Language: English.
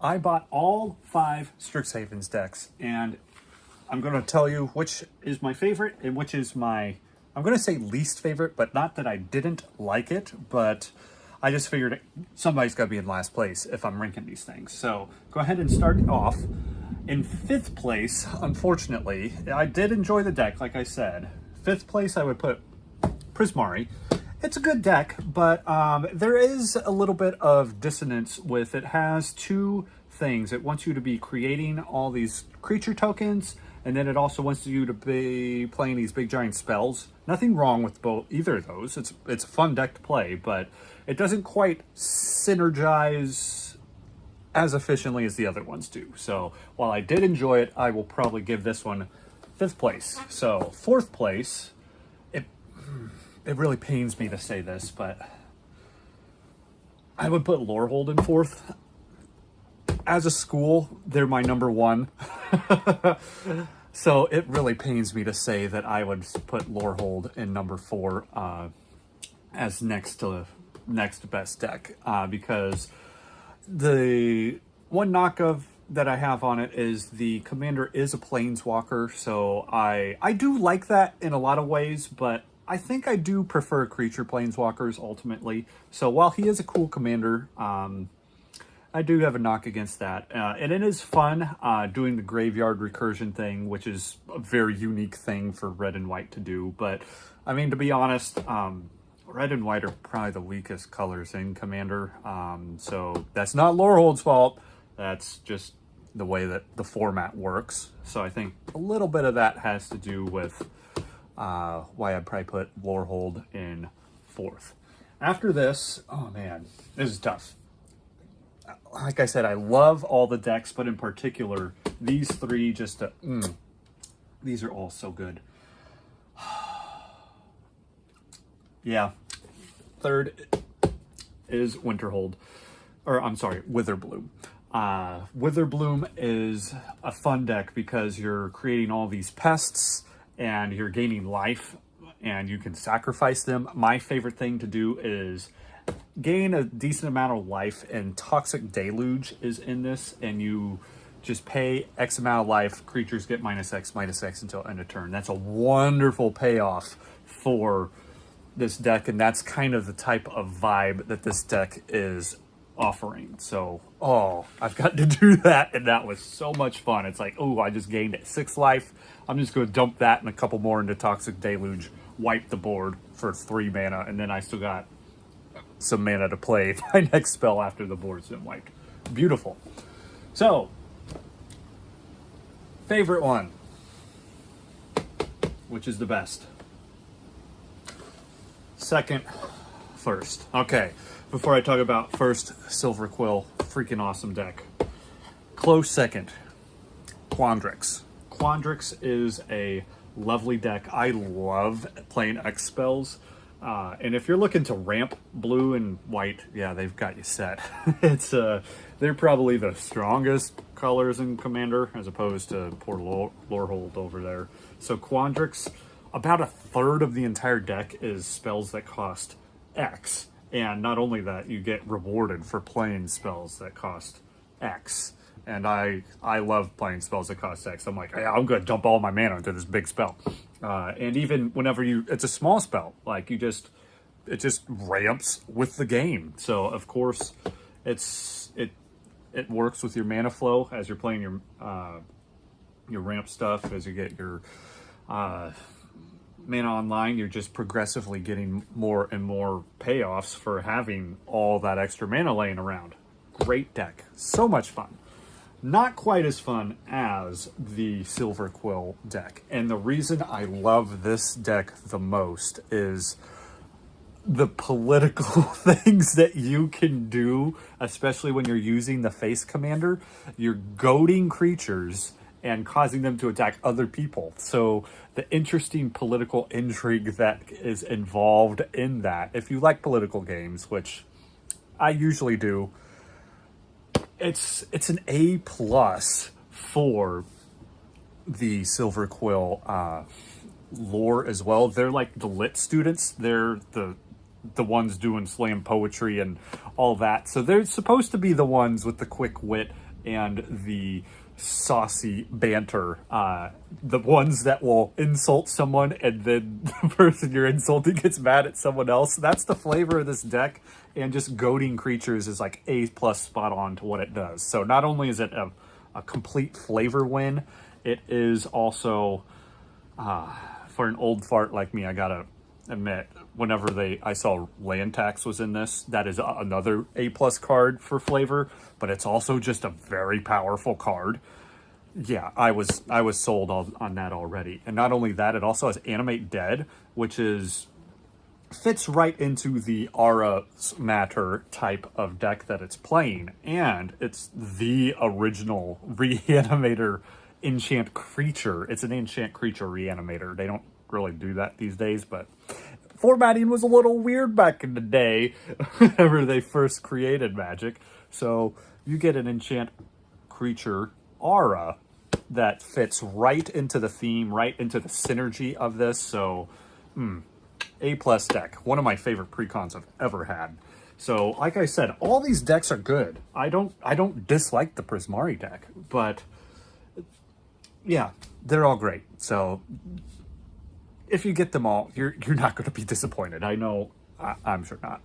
I bought all 5 Strixhaven's decks, and I'm going to tell you which is my favorite and which is my, I'm going to say least favorite, but not that I didn't like it, but I just figured somebody's got to be in last place if I'm ranking these things. So go ahead and start off. In 5th place, unfortunately, I did enjoy the deck, like I said. 5th place, I would put Prismari. It's a good deck, but there is a little bit of dissonance with it. Has 2 things. It wants you to be creating all these creature tokens, and then it also wants you to be playing these big giant spells. Nothing wrong with either of those. It's a fun deck to play, but it doesn't quite synergize as efficiently as the other ones do. So while I did enjoy it, I will probably give this one 5th place. So 4th place, it really pains me to say this, but I would put Lorehold in 4th. As a school, they're my number 1. So it really pains me to say that I would put Lorehold in number 4 as next best deck, because the one knock of that I have on it is the commander is a planeswalker, so I do like that in a lot of ways, but I think I do prefer creature planeswalkers ultimately. So while he is a cool commander, I do have a knock against that. And it is fun doing the graveyard recursion thing, which is a very unique thing for red and white to do. But I mean, to be honest, red and white are probably the weakest colors in Commander. So that's not Lorehold's fault. That's just the way that the format works. So I think a little bit of that has to do with why I'd probably put Lorehold in 4th. After this, oh man, this is tough. Like I said, I love all the decks, but in particular, these 3 just, these are all so good. Yeah. 3rd is Winterhold, or I'm sorry, Witherbloom. Witherbloom is a fun deck because you're creating all these pests and you're gaining life and you can sacrifice them. My favorite thing to do is gain a decent amount of life, and Toxic Deluge is in this, and you just pay X amount of life, creatures get -X until end of turn. That's a wonderful payoff for this deck, and that's kind of the type of vibe that this deck is offering. So, oh, I've got to do that, and that was so much fun. It's like, oh, I just gained 6 life. I'm just going to dump that and a couple more into Toxic Deluge, wipe the board for 3 mana, and then I still got some mana to play my next spell after the board's been wiped. Beautiful. So, favorite one. Which is the best? 2nd, first. Okay, before I talk about 1st, Silver Quill, freaking awesome deck. Close 2nd, Quandrix. Quandrix is a lovely deck. I love playing X spells. And if you're looking to ramp blue and white, yeah, they've got you set. It's they're probably the strongest colors in Commander, as opposed to poor Lorehold over there. So Quandrix, about 1/3 of the entire deck is spells that cost X. And not only that, you get rewarded for playing spells that cost X. And I love playing spells that cost X. I'm like, yeah, I'm going to dump all my mana into this big spell. And even whenever it's a small spell, like it just ramps with the game. So of course, it works with your mana flow as you're playing your ramp stuff. As you get your mana online, you're just progressively getting more and more payoffs for having all that extra mana laying around. Great deck, so much fun. Not quite as fun as the Silver Quill deck. And the reason I love this deck the most is the political things that you can do, especially when you're using the face commander. You're goading creatures and causing them to attack other people. So the interesting political intrigue that is involved in that, if you like political games, which I usually do, it's an A+ for the Silver Quill lore as well. They're like the lit students. They're the ones doing slam poetry and all that. So they're supposed to be the ones with the quick wit and the saucy banter. The ones that will insult someone and then the person you're insulting gets mad at someone else. That's the flavor of this deck, and just goading creatures is like A+ spot on to what it does. So not only is it a complete flavor win, it is also, for an old fart like me, I gotta admit, whenever I saw land tax was in this, that is another A+ card for flavor, but it's also just a very powerful card. Yeah, I was sold on that already. And not only that, it also has Animate Dead, which fits right into the aura matter type of deck that it's playing, and it's the original reanimator enchant creature. It's an enchant creature reanimator. They don't really do that these days, but formatting was a little weird back in the day whenever they first created Magic. So you get an enchant creature aura that fits right into the theme, right into the synergy of this. So A+ deck, one of my favorite precons I've ever had. So like I said, all these decks are good. I don't dislike the Prismari deck, but yeah, they're all great. So if you get them all, you're not going to be disappointed. I know, I'm sure not.